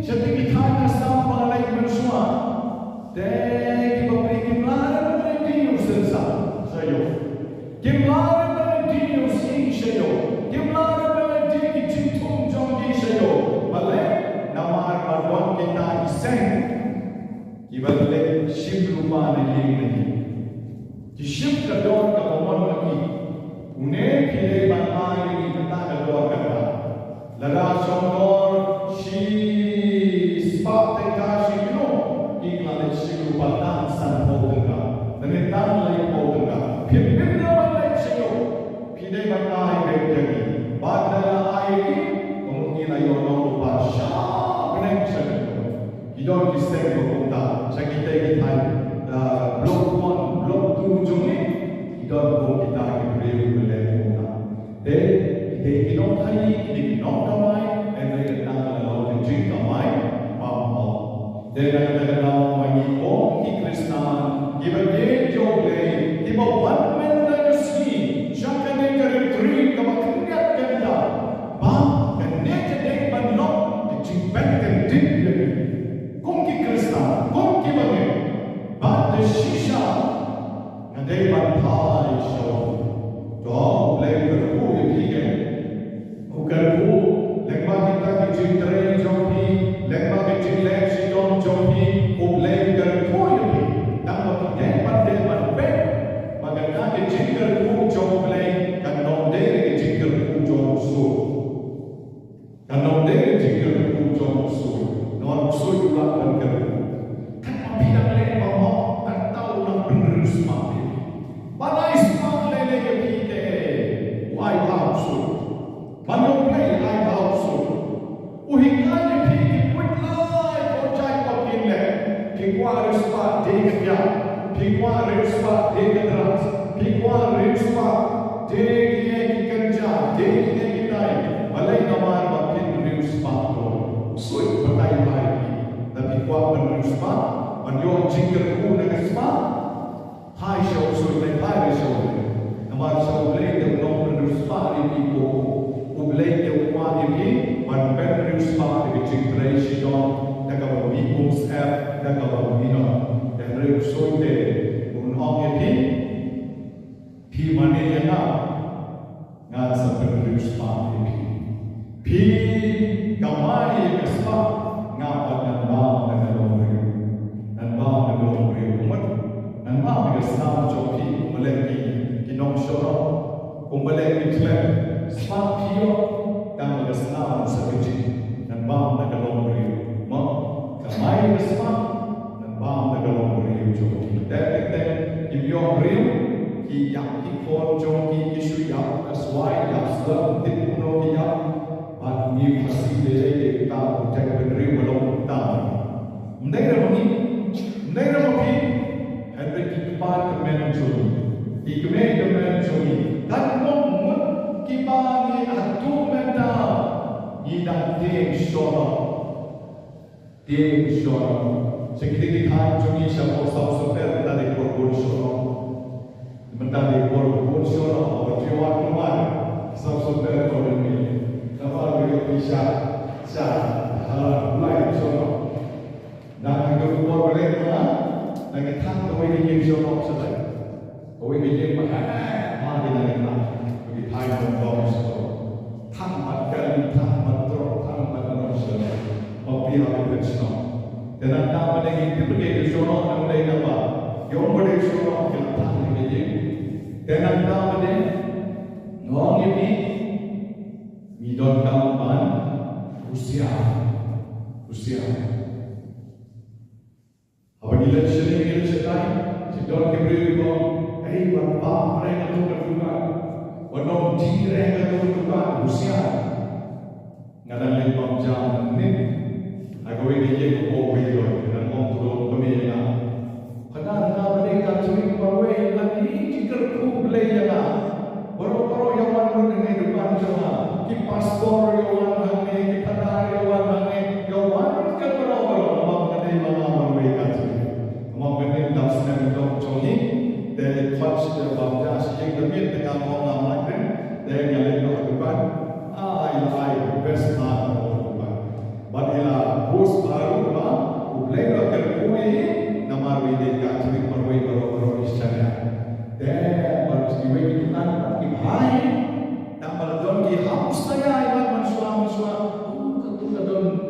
shati ki thana sam ba lai mansua de ki ba pli ki mara ba ki usensa sayo ki mara ba ki usin she lupa lagi. Disip kedor kebomon lagi. Une pilih bantai ini kata kedor kata. Lada sondor si sebab teka si no. Iklan si lupa tan san potengka. Dan tan lagi potengka. Pimpin nama lagi si no. Pilih bantai berjadi. Badala air kemungkinan ayo lupa syah benar saja. Hiduplah kisah berkontak. Saya kita blok 1, blok 2 jumlah hidup kita beri berlaku. Jadi kita hai, kita kamai, dan kita lalu drink kamai, apa? Dan kita lalu mengikat Kristen. Kita jauh kita one man dynasty. Jangan kita drink kamai kita. Bah, kita tidak menolak dijibkan drink lagi. Kongki Kristen, kongki bagi. But the shisha, and they were high show. Dog play with who you begin. Who can who? Like what you can train jockey, like what you let you don't jockey, who play with who you be. Now what they were bad. Maganda the jingle who job play, can not dare the jingle who job so. Can not dare the jingle who job so. Not so you are one. Tidak boleh bawa atau nak berisma. Pada isma lele kita, White House. Mana play White House? Uhikan kita putlah kocai pakai le. Pikuar isma dia, pikuar isma dia teras, pikuar isma dia kerja, dia kita. Balai kamar pakai isma tu. Suit pakai lagi, tapi kuat berisma. Your jingle who next spot, high show so they high show. Namar show play the number spot in people who play the one in but better spot the jingle she don't the government people's app the government and real so they un on in P money yana ngan sa better spot in P kamai the spot ngapa ngapa dan mahu Islam joki meleki kinong syurah, meleki klep, sebab dia dan Islam sekecil dan mahu nagalong beri, kamai Islam dan mahu nagalong beri joki. Dan yung beri, yang ikon joki isu yang sesuai yang sedang dipunuh yang, pada ni pasti dia tahu cek beri belum tahu. Mereka ni. Henry Ikban Kemenjuri, Ikme Kemenjuri, dan Muhammad Kibani Atu Menda, Ida Deng Shora, Sekiti Khan Juni Shabo Super dari Korbun Shora, Mentari Korbun Shora, Ojiwan Kuman, Super Korbun ini, Nama beliau bisa, hal lain Shora. Dan itu boleh dengan tak kau ini yang jorok saja. Kau ini yang mana dengan nak bagi Thai orang so. Tanpa kali, tanpa teruk, tanpa terus. Tapi apa bersama? Dan nama dengan itu begitu jorok nama dengan apa? Yang begitu jorok kita dengan ini. Dan nama dengan orang ini midon kawan usia. Apabila sering cetai, sedang diberi bom, bapa mereka tu berduka, walau mereka tu berduka usia, ngadan lima jam ni, aku ini je kau beri dan orang tu pemilih. Kadang mereka curi bawa lagi jika ku beli ya, baru yang mana dengan depan sana, kipas paspor yang mana ni, kipas yang mana ni, yang mana kan baru mengenai mana mereka. Mungkin dalam senario contohnya dari konsep berbahasa yang lebih dengan orang lain dari yang lain berdepan, ai best part berdepan. Bagaimana bos baru lah, ublelah kerjui nama widi kaciri perwai baru istilahnya. Dan baru siwai itu kan ibhai, tak berdon ki hapus saya ibat manusia.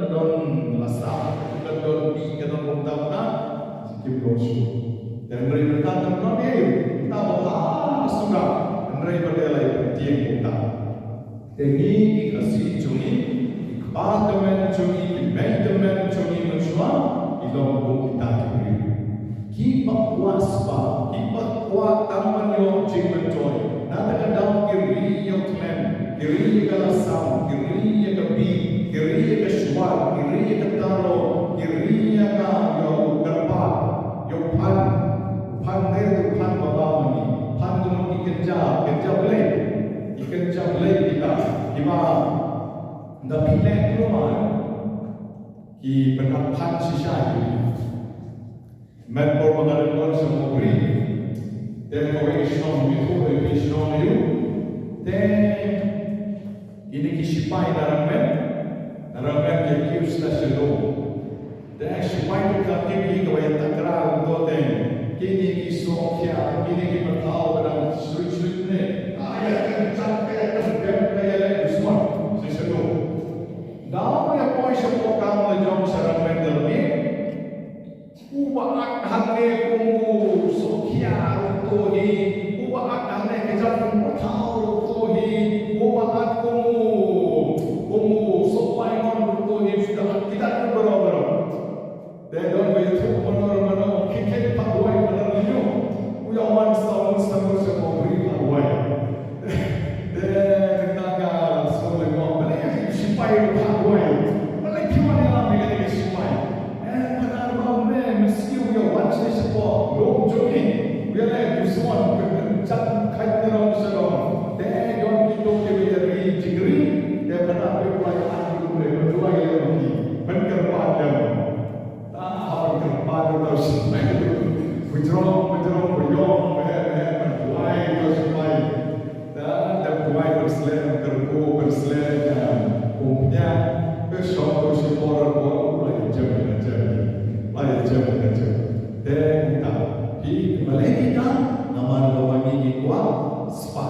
Kadon lasah, kadon di, kadon muntah. Give God show. no kita bahas sudah andai berdalai penting kita ini kasih cumi apartemen cumi maintenance cumi macam ilmu kita diberi kita puas pak kita kuat taman yang jimat joy nanti kadang kiri yang klan kiri yang lasam kiri yang bi kiri yang suar kiri yang taro kiri yang yang gerpat yang pan dari pan bawah ni pan tu kerja boleh kita di mana dah pilih rumah di pendapat sisa ini mentor mengalir semua beri dan koreksi itu dan ini kisipai dalam yang kita stasiun dan sipai itu kaki kita yang takrar untuk dan kini kisahnya kini kita tahu dalam suri ni ayat kencang kayak semua sesuatu. Dalam yang poin semua kamu jom serang mendel ni, ubah hati kumu sokia untuk ni, ubah hati kejar kumu tahu untuk ni, ubah kumu sopai untuk ni sudah tidak berapa. Dan itu mana kita pakai pada ni, uya wan setahun semua beri pakai. Dan kita semua boleh sipai pakai. Boleh cuma dalam negara sipai. Pada orang mesti uya wan sesuatu long jogi. Biarlah semua kerja kait dalam seorang. Dan yang kita beri jigri dan pada perayaan itu berdua yang lagi berkerpada. Pada terus berjuang berjuang berjuang terus dan berjuang berselain dan punya besok terus orang lagi jam dan kita di Malaysia nama ini kuat spa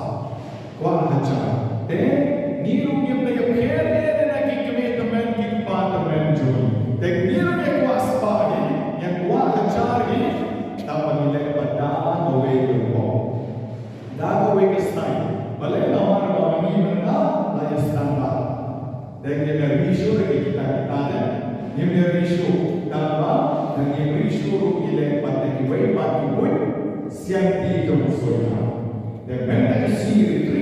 kuat aja dan niru yang berkaitan dengan komitmen departemen juri dan niru yang kuat spa yang kuat cari dapat nilai pada gawe itu. Dah gawe kesai. Boleh nama ini benda layak standar. Dan yang risiko kita ada, yang risiko tambah dan yang risiko nilai pada gawe pati pun siap itu musuhnya. Dan benda kesiri itu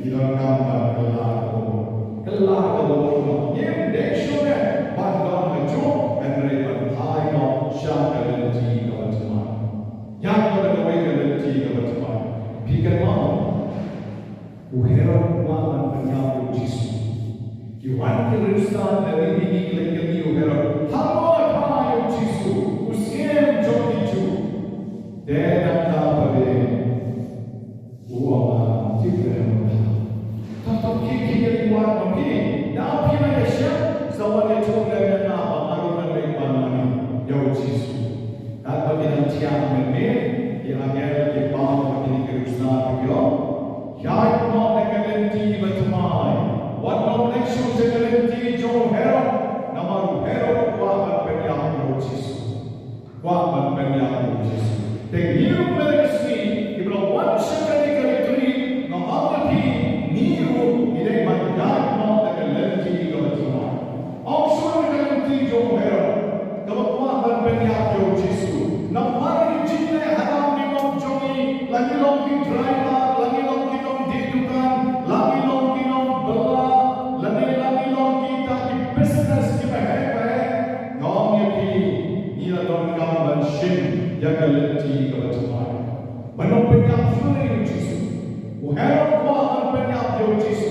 kita gambar kelar kalau yang dekshone bandar haju dan mereka hanya syakal di kawasan yang mereka di kawasan pikir mau uheran waman penyambut Yesus kiwan Kristus dari ini lagi uheran hawa Yesus usiem jokicu dan apa pada uang tikran tetap kiki kuat mungkin dah pilih siap sama itu dan apa arunan baik mana jauh Yesus dan bagi siap member yang agar kita bagi Kristus dia ya mau dekalenti bertemai walau leksu dekalenti jauh hero nama hero kuat berpenyak Yesus kuat berpenyak Yesus dan hidup mereka ibra wan sekali kali nama lagi niru ilai manjat mau dekalenti bertemai Aksur dekalenti jauh hero kuat berpenyak Yesus nama ini haram di mojoni lagi lagi driver lagi lagi nom didukan lagi lagi nom bela lagi kita di business kita hebat nom yaki ila don gamban shin yakalenti kawasan manom penyap suri Yesus uhero kuat penyap Yesus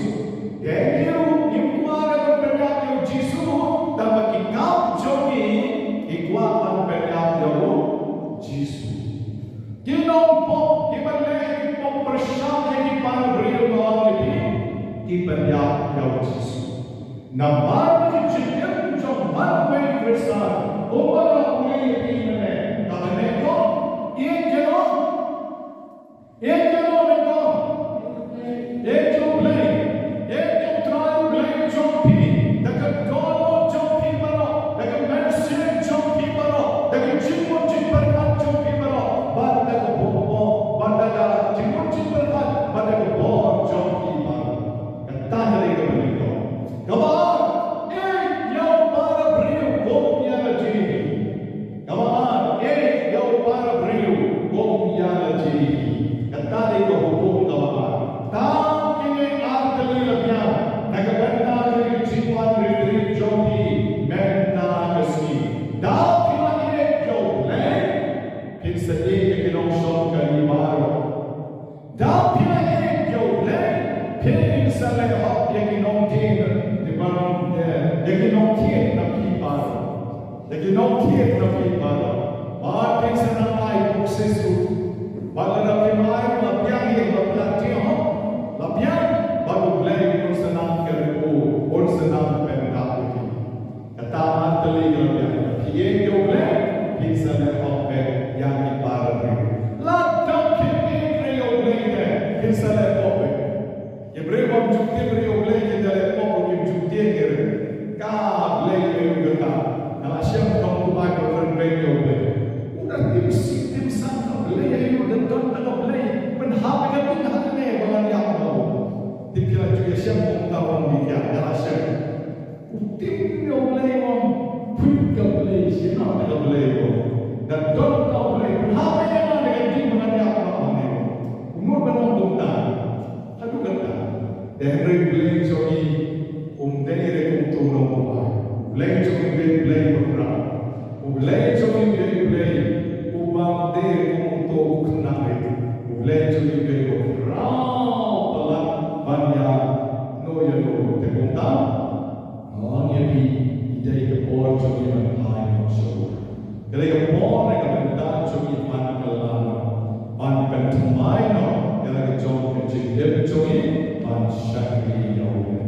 deniru imkuara penyap Yesus dan bagi kau jogi ikuatan penyap Yesus Ginompo gimana kita bersama di pemberian Allah ini penyap Yesus nama kecilnya cuma Kristus orang boleh ini mana mereka yang jauh mereka yang jauh try blame jumpi dekat God jumpi mana dekat manusia jumpi mana dekat jiwa jumpi mana pada lẽ họ để cái nông thiên thì bằng để cái nông thiên là khi bà để cái nông thiên là khi bà bà trên sân ai cũng sẽ sụt bà là cái mai mà biang hiện là tiếng họ là biang bà cũng lấy con sân nam cái con sân nam bên đạo cái kata manteli cái biang khi em dùng lấy thì sân lẽ họ về yang cái bà rồi là trong khi em dùng lấy thì sân lẽ họ về Ibrahim jukti beri oleh kita lepas untuk jukti kira, kah leh kita, nama siapa kamu buat orang beri oleh, udah tim sang leh itu dan tak leh, penhap kita pun hak ni bahan yang tahu, dikira juga siapa tahu dia, nama siapa, tim oleh orang pun oleh siapa oleh dan tahu oleh penhap yang mana dengan tim bahan yang tahu ni, umur benar benar. Henry Blaine Jogi Deni Rekum Nomba Blaine Jogi Blaine Bukra Blaine Jogi Blaine Ubang De Kumto Uknai Blaine Jogi Blaine Bukra Pelan Banyak Noya No Tekunta Angya Pi Idai Kepor Jogi Manpai Masuk Idai Kepor Mereka Benda Jogi Man Kelana Man Pentumai No Yang Jogi Jogi Jogi Shakti Yoga.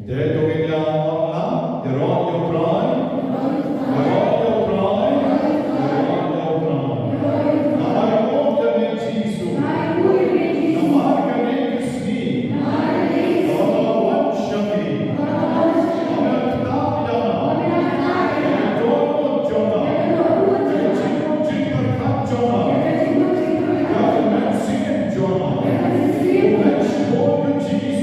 There to get down on now, you're on your pride, you're on your pride, you're on your pride. Now I want to make Jesus. Now I can make you see. Now one Shakti. Now I'm not Jana. I don't want Jana. I don't want Jana. I'm not seeing Jana. Let's go to Jesus.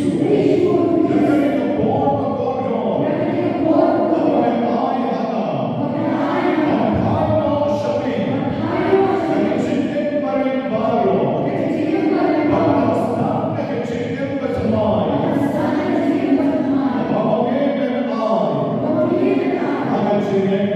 Amen.